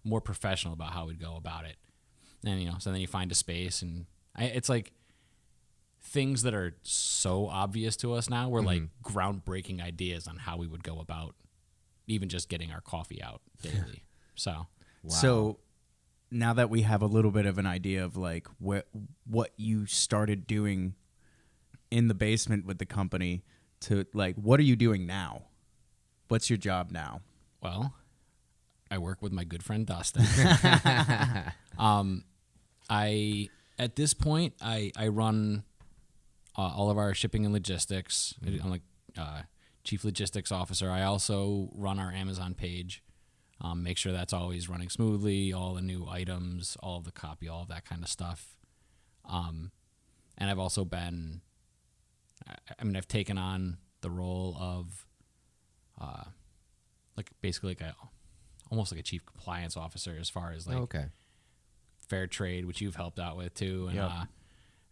more professional about how we'd go about it. And, so then you find a space, and it's like things that are so obvious to us now were like groundbreaking ideas on how we would go about even just getting our coffee out daily. So, Wow. So now that we have a little bit of an idea of like what you started doing in the basement with the company, to like, what are you doing now? What's your job now? well, I work with my good friend Dustin. At this point, I run all of our shipping and logistics. I'm like chief logistics officer. I also run our Amazon page, make sure that's always running smoothly, all the new items, all of the copy, all of that kind of stuff. And I've also been, I've taken on the role of almost like a chief compliance officer, as far as like fair trade, which you've helped out with too,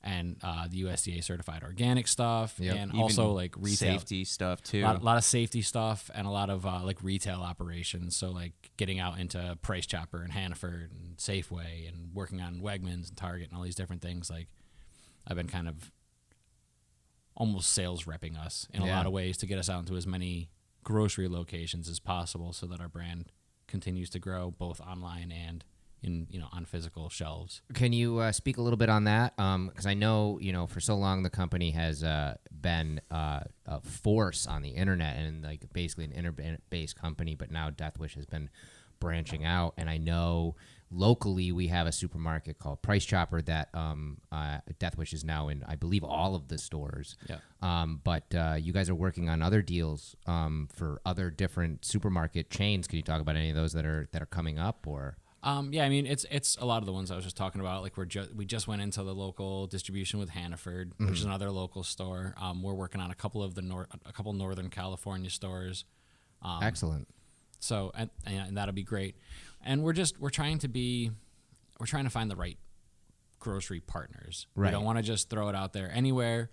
and the USDA certified organic stuff, and even also like retail safety stuff too. A lot of safety stuff, and a lot of like retail operations. So like getting out into Price Chopper and Hannaford and Safeway, and working on Wegmans and Target and all these different things. Like I've been kind of almost sales repping us in a lot of ways to get us out into as many grocery locations as possible, so that our brand continues to grow both online and in on physical shelves. Can you speak a little bit on that? Because I know for so long the company has been a force on the internet and like basically an internet-based company, but now Death Wish has been branching out, and I know locally we have a supermarket called Price Chopper that Death Wish is now in, I believe, all of the stores. But you guys are working on other deals for other different supermarket chains. Can you talk about any of those that are coming up? Or Yeah, I mean, it's a lot of the ones I was just talking about. Like we just went into the local distribution with Hannaford, which is another local store. We're working on a couple Northern California stores. Excellent. So and that'll be great. And we're trying to find the right grocery partners. Right. We don't want to just throw it out there anywhere.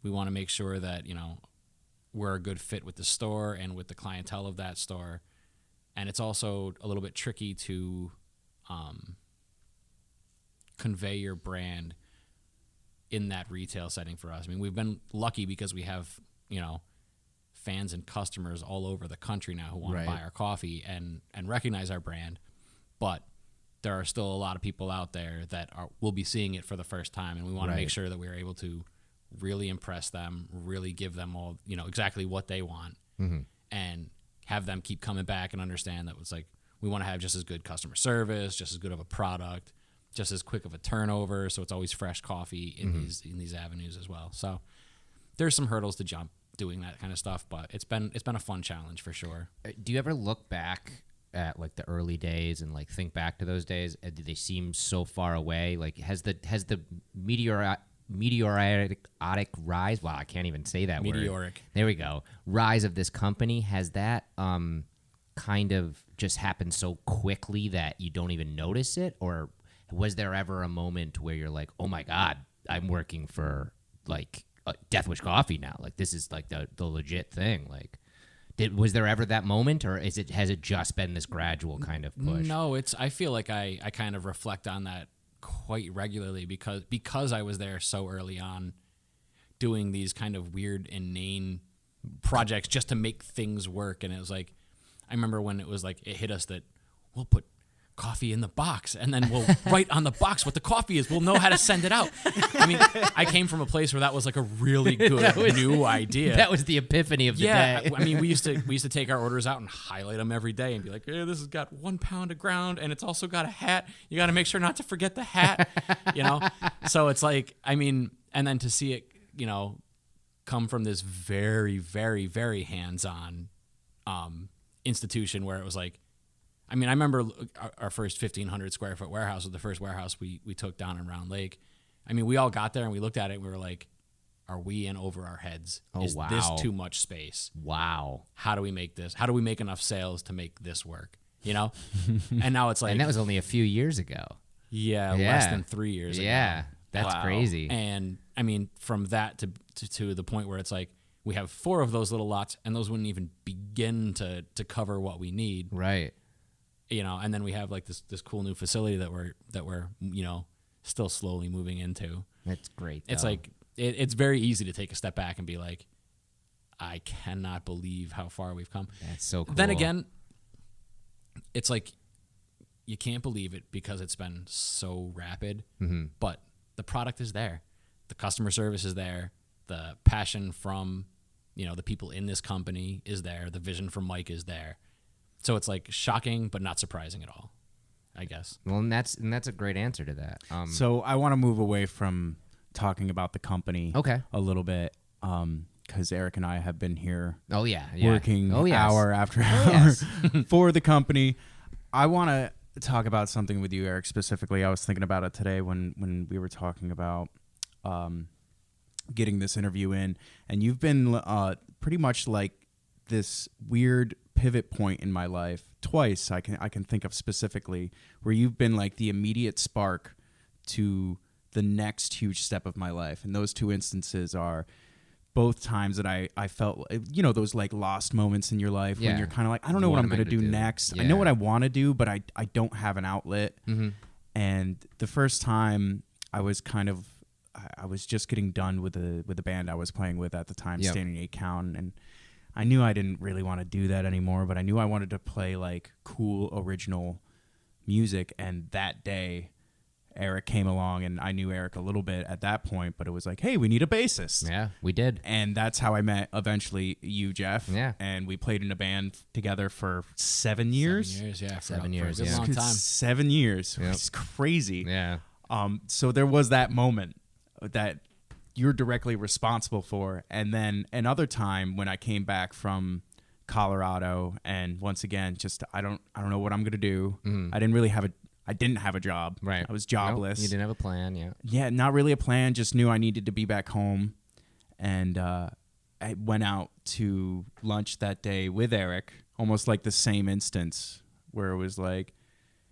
We want to make sure that, we're a good fit with the store and with the clientele of that store. And it's also a little bit tricky to convey your brand in that retail setting for us. I mean, we've been lucky because we have, fans and customers all over the country now who want to buy our coffee and recognize our brand. But there are still a lot of people out there that will be seeing it for the first time, and we want to make sure that we're able to really impress them, really give them all, exactly what they want, and have them keep coming back and understand that it's like we want to have just as good customer service, just as good of a product, just as quick of a turnover, so it's always fresh coffee in these avenues as well. So there's some hurdles to jump doing that kind of stuff, but it's been a fun challenge for sure. Do you ever look back at like the early days and like think back to those days? Do they seem so far away? Like has the meteoric rise, wow, I can't even say that word. Meteoric. There we go. Rise of this company, has that kind of just happened so quickly that you don't even notice it? Or was there ever a moment where you're like, oh my God, I'm working for like Death Wish Coffee now? Like this is like the legit thing. Like was there ever that moment, or has it just been this gradual kind of push? No, I feel like I kind of reflect on that quite regularly because I was there so early on doing these kind of weird, inane projects just to make things work. And it was like, I remember when it was like, it hit us that we'll put coffee in the box and then we'll write on the box what the coffee is. We'll know how to send it out. I mean, I came from a place where that was like a really good new idea. That was the epiphany of the day. I mean, we used to take our orders out and highlight them every day and be like, hey, this has got 1 pound of ground and it's also got a hat. You got to make sure not to forget the hat, So it's like, I mean, and then to see it, come from this very, very, very hands-on institution where it was like, I mean, I remember our first 1,500 square foot warehouse was the first warehouse we took down in Round Lake. I mean, we all got there and we looked at it and we were like, are we in over our heads? Is this too much space? Wow. How do we make this? How do we make enough sales to make this work? And now it's like... And that was only a few years ago. Yeah, less than 3 years ago. Yeah, that's crazy. And, I mean, from that to the point where it's like, we have 4 of those little lots and those wouldn't even begin to cover what we need. Right. And then we have like this cool new facility that we're still slowly moving into. That's great. It's like it's very easy to take a step back and be like, I cannot believe how far we've come. That's so cool. Then again, it's like you can't believe it because it's been so rapid. Mm-hmm. But the product is there, the customer service is there, the passion from the people in this company is there, the vision from Mike is there. So it's like shocking, but not surprising at all, I guess. Well, and that's a great answer to that. So I want to move away from talking about the company a little bit because Eric and I have been here working hour after hour for the company. I want to talk about something with you, Eric, specifically. I was thinking about it today when we were talking about getting this interview in, and you've been pretty much like this weird pivot point in my life twice. I can think of specifically where you've been like the immediate spark to the next huge step of my life, and those 2 instances are both times that I felt those like lost moments in your life when you're kind of like, I don't know what I'm going to do next. I know what I want to do, but I don't have an outlet. Mm-hmm. And the first time I was just getting done with the band I was playing with at the time, Standing 8 Count, and I knew I didn't really want to do that anymore, but I knew I wanted to play like cool original music. And that day, Eric came along, and I knew Eric a little bit at that point, but it was like, hey, we need a bassist. Yeah, we did. And that's how I met eventually you, Jeff. Yeah. And we played in a band together for 7 years. 7 years, yeah. 7 years, for a good long time. 7 years. Yep. It's crazy. Yeah. So there was that moment that you're directly responsible for. And then another time when I came back from Colorado, and once again, just I don't know what I'm gonna do. I didn't really have I didn't have a job. Right. I was jobless. Nope, you didn't have a plan, yeah. Yeah, not really a plan. Just knew I needed to be back home. And I went out to lunch that day with Eric, almost like the same instance where it was like,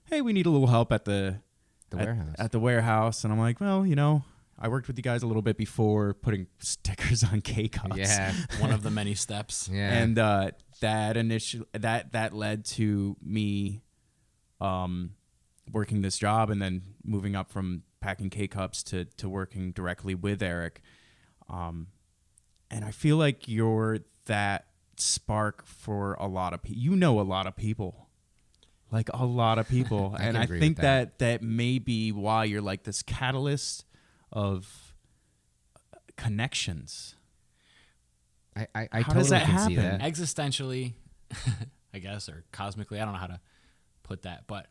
hey, we need a little help at the warehouse. At the warehouse. And I'm like, well, I worked with you guys a little bit before putting stickers on K-Cups. Yeah. One of the many steps. Yeah. And that led to me working this job and then moving up from packing K-Cups to working directly with Eric. And I feel like you're that spark for a lot of people. A lot of people. Like a lot of people. And I think that may be why you're like this catalyst of connections. I How totally does that can see happen? that. Existentially, I guess, or cosmically, I don't know how to put that, but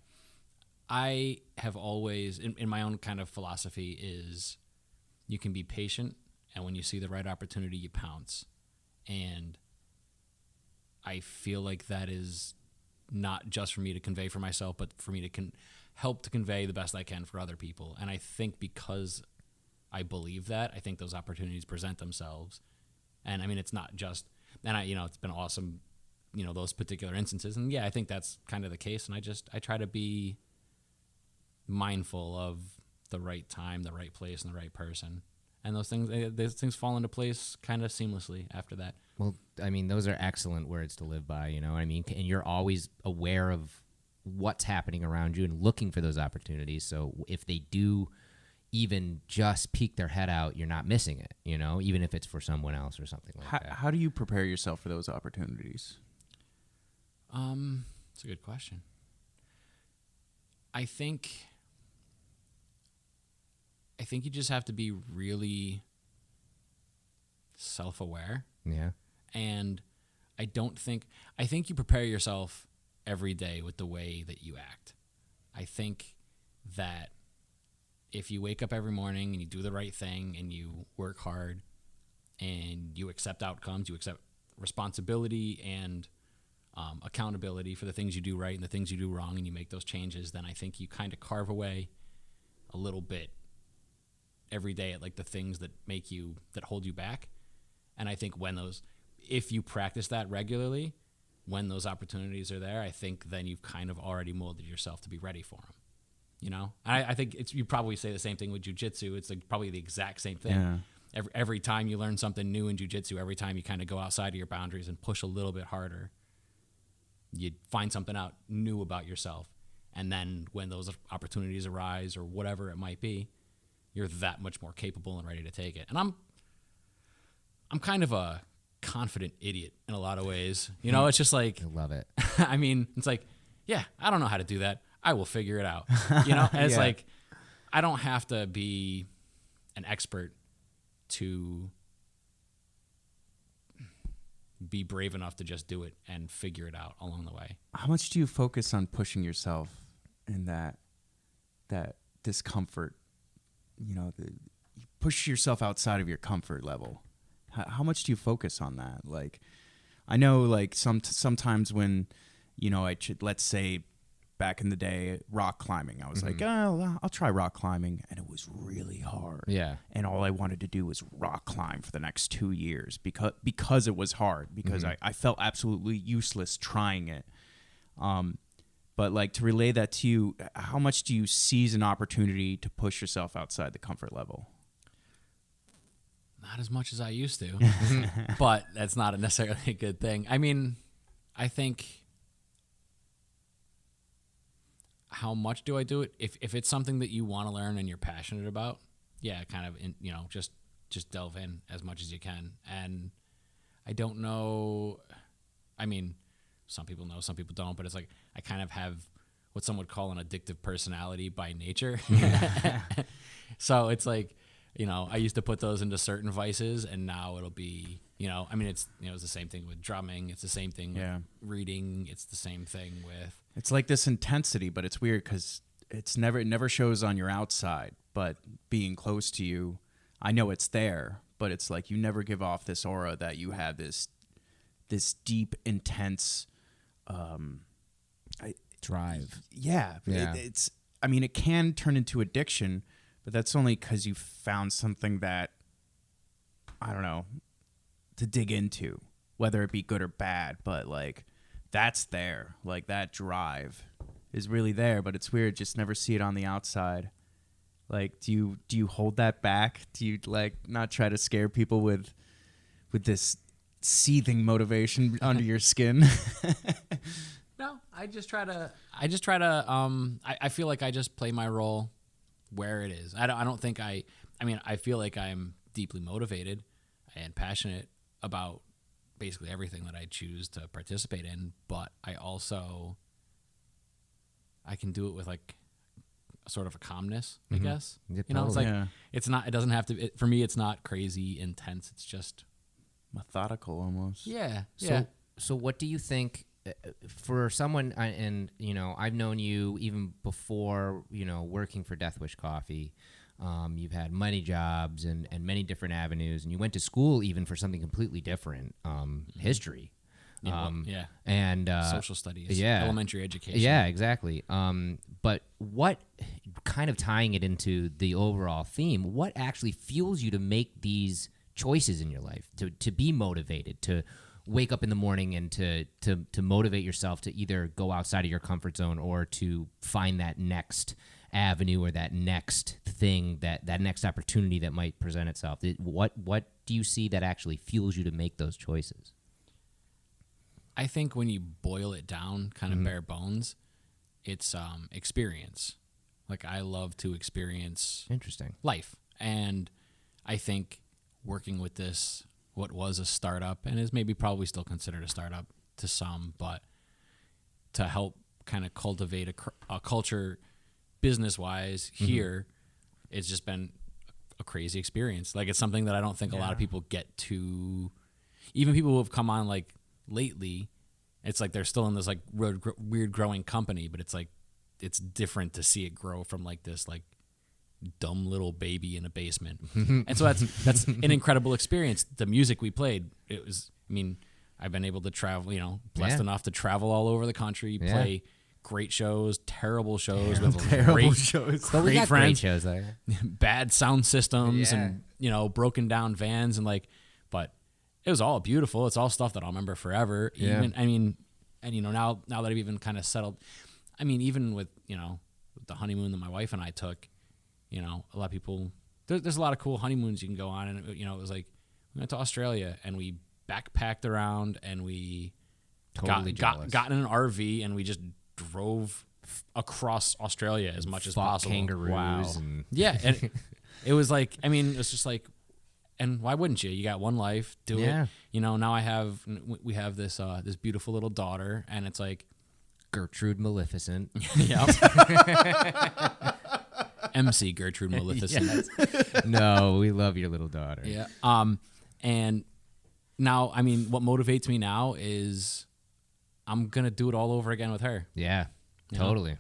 I have always, in my own kind of philosophy, is you can be patient, and when you see the right opportunity, you pounce. And I feel like that is not just for me to convey for myself, but for me to help to convey the best I can for other people. And I think because I believe that, I think those opportunities present themselves. And I mean, it's not just, and it's been awesome, those particular instances. And yeah, I think that's kind of the case. And I try to be mindful of the right time, the right place, and the right person. And those things fall into place kind of seamlessly after that. Well, I mean, those are excellent words to live by, you know what I mean? And you're always aware of what's happening around you and looking for those opportunities. So if they do even just peek their head out, you're not missing it, even if it's for someone else or something like that. How do you prepare yourself for those opportunities? It's a good question. I think you just have to be really self-aware. Yeah. And I think you prepare yourself every day with the way that you act. I think that if you wake up every morning and you do the right thing and you work hard and you accept outcomes, you accept responsibility and accountability for the things you do right and the things you do wrong, and you make those changes, then I think you kind of carve away a little bit every day at like the things that hold you back. And I think if you practice that regularly, when those opportunities are there, I think then you've kind of already molded yourself to be ready for them. I think you probably say the same thing with jiu-jitsu. It's like probably the exact same thing. Yeah. Every time you learn something new in jiu-jitsu, every time you kind of go outside of your boundaries and push a little bit harder, you find something out new about yourself. And then when those opportunities arise or whatever it might be, you're that much more capable and ready to take it. And I'm kind of a confident idiot in a lot of ways. It's just like, I love it. I mean, it's like, yeah, I don't know how to do that. I will figure it out. And it's like, I don't have to be an expert to be brave enough to just do it and figure it out along the way. How much do you focus on pushing yourself in that discomfort? You push yourself outside of your comfort level. How much do you focus on that? Like, I know, like sometimes when, let's say back in the day, rock climbing, I was like, oh, I'll try rock climbing, and it was really hard. Yeah. And all I wanted to do was rock climb for the next 2 years because it was hard, because I felt absolutely useless trying it. But like, to relay that to you, how much do you seize an opportunity to push yourself outside the comfort level? Not as much as I used to, but that's not necessarily a good thing. I mean, I think, how much do I do it? If it's something that you want to learn and you're passionate about, yeah, kind of, just delve in as much as you can. And I don't know, I mean, some people know, some people don't, but it's like, I kind of have what some would call an addictive personality by nature. So it's like, I used to put those into certain vices, and now it'll be, I mean, it's, it's the same thing with drumming. It's the same thing with reading. It's the same thing with. It's like this intensity, but it's weird because it never shows on your outside, but being close to you, I know it's there, but it's like you never give off this aura that you have this deep, intense, drive. Yeah. Yeah. I mean, it can turn into addiction, but that's only because you found something that, I don't know, to dig into, whether it be good or bad. But like, that's there. Like, that drive is really there, but it's weird. Just never see it on the outside. Like, do you hold that back? Do you like not try to scare people with this seething motivation under your skin? No, I feel like I just play my role where it is. I don't think I feel like I'm deeply motivated and passionate about basically everything that I choose to participate in, but I can do it with like a sort of a calmness, I guess. Yeah, you know, it's totally. like it doesn't have to for me it's not crazy intense. It's just Methodical almost. yeah. So what do you think for someone, and you know, I've known you even before, you know, working for Death Wish Coffee. You've had many jobs and many different avenues, and you went to school even for something completely different, history. And social studies, yeah, elementary education. Yeah, exactly. But what kind of tying it into the overall theme, what actually fuels you to make these choices in your life, to be motivated, to wake up in the morning and to motivate yourself to either go outside of your comfort zone or to find that next avenue or that next thing, that next opportunity that might present itself? What do you see that actually fuels you to make those choices? I think when you boil it down, kind of bare bones, it's experience. Like, I love to experience life, and I think working with this, what was a startup and is maybe probably still considered a startup to some, but to help kind of cultivate a culture business-wise here, it's just been a crazy experience. Like, it's something that I don't think a lot of people get to, even people who have come on like lately. It's like they're still in this like weird growing company, but it's like it's different to see it grow from like this like dumb little baby in a basement. And so that's an incredible experience. The music we played, it was, I mean, I've been able to travel, you know, blessed enough to travel all over the country, play great shows, terrible shows with great shows, But we got friends, great shows there. bad sound systems and, you know, broken down vans and like, but it was all beautiful. It's all stuff that I'll remember forever. Yeah. Even, I mean, and you know, now that I've even kind of settled, I mean, even with, you know, with the honeymoon that my wife and I took, you know, a lot of people, there's a lot of cool honeymoons you can go on. And, you know, it was like, we went to Australia and we backpacked around and we got in an RV and we just drove across Australia as much as possible. Kangaroos. Wow. And Yeah. And it was like, I mean, it's just like, and why wouldn't you? You got one life, do it. You know, now we have this this beautiful little daughter, and it's like Gertrude Maleficent. MC Gertrude Maleficent. Yes. No, we love your little daughter. Yeah. And now, I mean, what motivates me now is I'm gonna do it all over again with her. Yeah, You totally.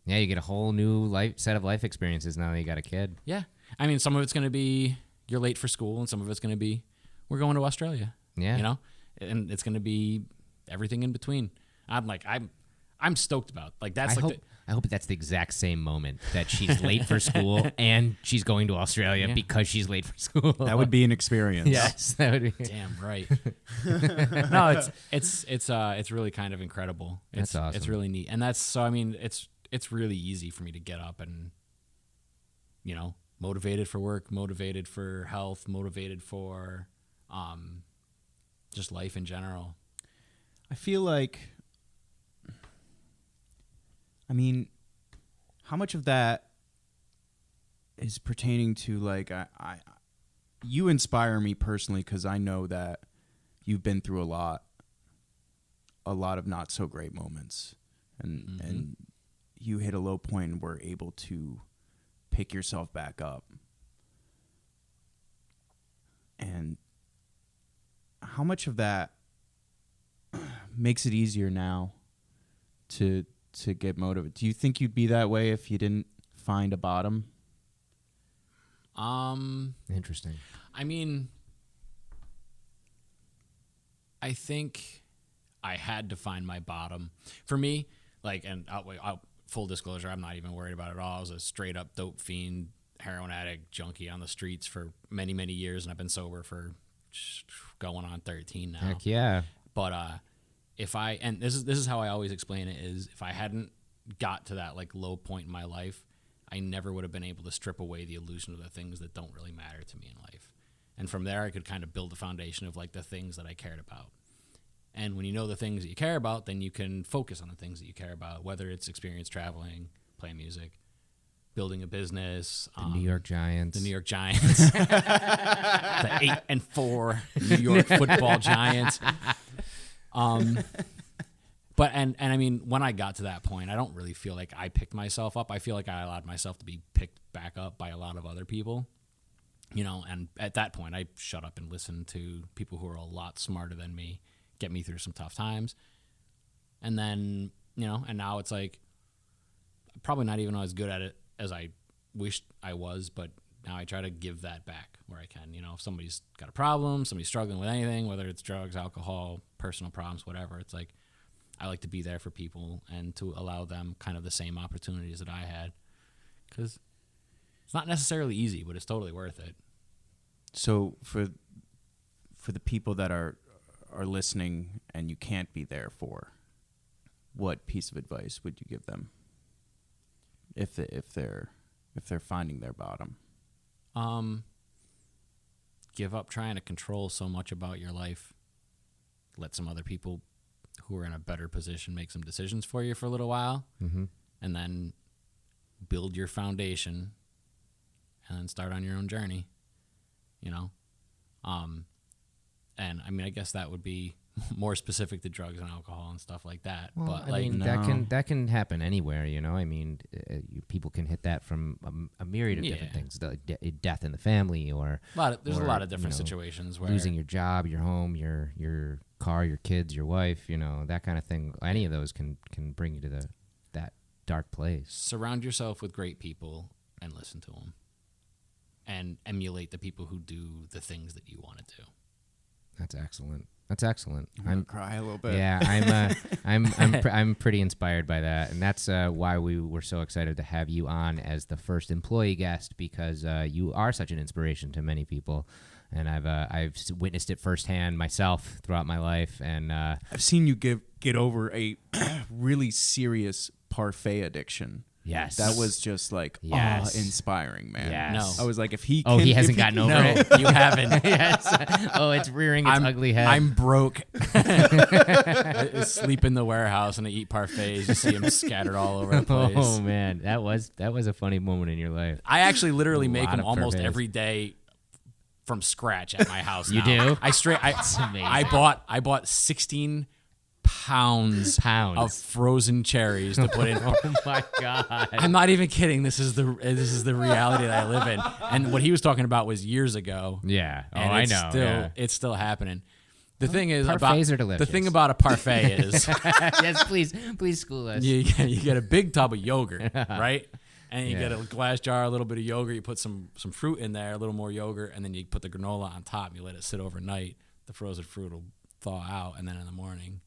Yeah, you get a whole new set of life experiences now that you got a kid. Yeah. I mean, some of it's gonna be you're late for school, and some of it's gonna be we're going to Australia. Yeah. You know, and it's gonna be everything in between. I'm stoked about like that's I hope that's the exact same moment that she's late for school and she's going to Australia because she's late for school. That would be an experience. Yes, that would be. Damn right. No, it's really kind of incredible. That's awesome. It's really neat, and that's so. I mean, it's really easy for me to get up and, you know, motivated for work, motivated for health, motivated for, just life in general. I feel like, I mean, how much of that is pertaining to like you inspire me personally because I know that you've been through a lot of not so great moments, and you hit a low point and were able to pick yourself back up. And how much of that makes it easier now to get motivated? Do you think you'd be that way if you didn't find a bottom? Interesting. I mean, I think I had to find my bottom. For me, like, and full disclosure, I'm not even worried about it at all. I was a straight up dope fiend, heroin addict, junkie on the streets for many, many years, and I've been sober for going on 13 now. Heck yeah. But and this is how I always explain it, is if I hadn't got to that like low point in my life, I never would have been able to strip away the illusion of the things that don't really matter to me in life. And from there, I could kind of build a foundation of like the things that I cared about. And when you know the things that you care about, then you can focus on the things that you care about, whether it's experience traveling, playing music, building a business. The New York Giants. The 8-4 New York football Giants. But I mean, when I got to that point, I don't really feel like I picked myself up. I feel like I allowed myself to be picked back up by a lot of other people, and at that point I shut up and listened to people who are a lot smarter than me, get me through some tough times. And then, and now it's like, probably not even as good at it as I wished I was, but now I try to give that back where I can. If somebody's got a problem, somebody's struggling with anything, whether it's drugs, alcohol, personal problems, whatever, it's like, I like to be there for people and to allow them kind of the same opportunities that I had, because it's not necessarily easy, but it's totally worth it. So for the people that are listening and you can't be there for, what piece of advice would you give them if they're finding their bottom? Give up trying to control so much about your life. Let some other people who are in a better position make some decisions for you for a little while, and then build your foundation and then start on your own journey, and I mean, I guess that would be more specific to drugs and alcohol and stuff like that. Well, but I mean, that can happen anywhere, I mean, people can hit that from a myriad of different things, death in the family, or there's a lot of different situations where losing your job, your home, your car, your kids, your wife, that kind of thing. Any of those can bring you to that dark place. Surround yourself with great people and listen to them, and emulate the people who do the things that you want to do. That's excellent. I'm gonna cry a little bit. Yeah, I'm pretty inspired by that, and that's why we were so excited to have you on as the first employee guest, because you are such an inspiration to many people, and I've witnessed it firsthand myself throughout my life, and I've seen you get over a really serious parfait addiction. Yes. That was just like inspiring, man. Yes. No. I was like, if he he hasn't gotten over it. You haven't. Yes. Oh, it's rearing its ugly head. I'm broke. I sleep in the warehouse and I eat parfaits. You see them scattered all over the place. Oh man, that was a funny moment in your life. I actually literally make them almost parfaits. every day from scratch at my house. You now. do? That's amazing. I bought 16 pounds of frozen cherries to put in. Oh my god! I'm not even kidding. This is the reality that I live in. And what he was talking about was years ago. Yeah. Oh, And I it's know. It's still happening. The thing is Parfaits are delicious. The thing about a parfait is Yes, please school us. you get a big tub of yogurt, right? And you get a glass jar, a little bit of yogurt. You put some fruit in there, a little more yogurt, and then you put the granola on top. You let it sit overnight. The frozen fruit will thaw out, and then in the morning,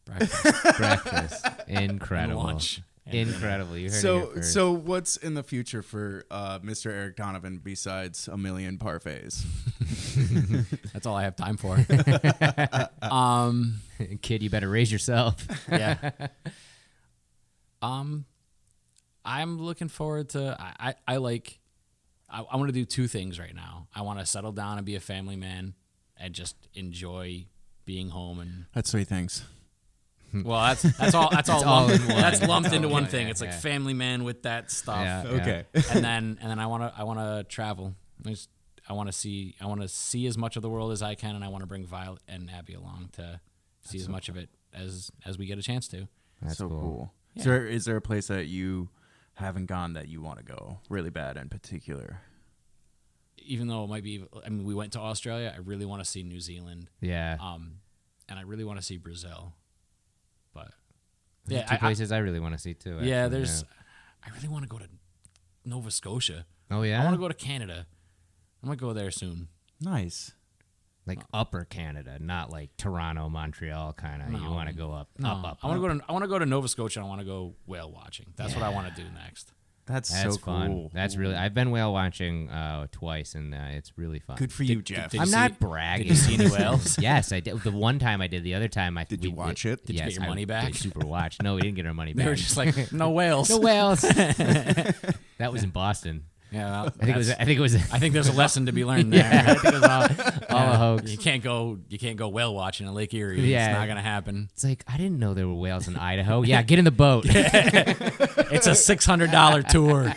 Breakfast. Incredible. Lunch. Incredible. You heard it here first. So what's in the future for Mr. Eric Donovan besides a million parfaits? That's all I have time for. Kid, you better raise yourself. Yeah. I'm looking forward to. I want to do two things right now. I want to settle down and be a family man, and just enjoy being home. And That's three things. well, that's all. That's all. all Lumped, in one. that's lumped into one Yeah, thing. yeah, It's like yeah. family man with that stuff. Yeah. Okay. And then I want to travel. I want to see as much of the world as I can, and I want to bring Violet and Abby along to see as much of it as we get a chance to. That's so cool. Yeah. Is there a place that you haven't gone that you want to go really bad in particular? Even though it might be, I mean, we went to Australia. I really want to see New Zealand. Yeah. And I really want to see Brazil. But Those are two places I really want to see too. yeah, actually, I really want to go to Nova Scotia. Oh yeah. I want to go to Canada. I'm gonna go there soon. Nice. Like upper Canada, not like Toronto, Montreal kind of. You want to go up. I want to go to Nova Scotia. And I want to go whale watching. That's what I want to do next. That's so fun. Cool. That's really. I've been whale watching twice, and it's really fun. Good for you, Jeff. I'm not bragging. Did you see any whales? Yes, I did. The one time I did. The other time Did you watch it? Did you get your money back? Super watch. No, we didn't get our money back. They were just like, no whales. No whales. That was in Boston. Yeah, well, I think it was. I think there's a lesson to be learned there. Yeah, I think it was all a hoax. You can't go whale watching in Lake Erie. Yeah. It's not gonna happen. It's like, I didn't know there were whales in Idaho. Yeah, get in the boat. It's a $600 tour.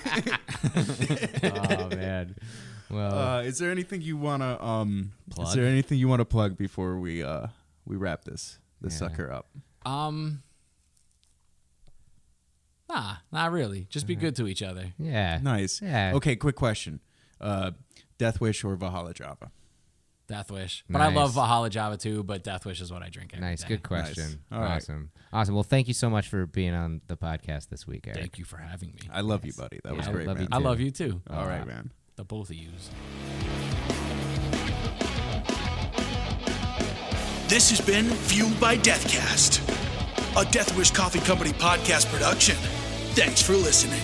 Oh man. Well, is there anything you wanna plug? Is there anything you wanna plug before we wrap this sucker up? Nah, not really. Just be good to each other. Yeah. Nice. Yeah. Okay, quick question. Death Wish or Valhalla Java? Death Wish. But I Nice. love Valhalla Java too, but Death Wish is what I drink every Nice. day. Good question. Nice. All right. Awesome. Well, thank you so much for being on the podcast this week, Eric. Thank you for having me. I love you, buddy. That was I great, love man. you I love you too. All right, man. The both of yous. This has been Fueled by Deathcast, a Death Wish Coffee Company podcast production. Thanks for listening.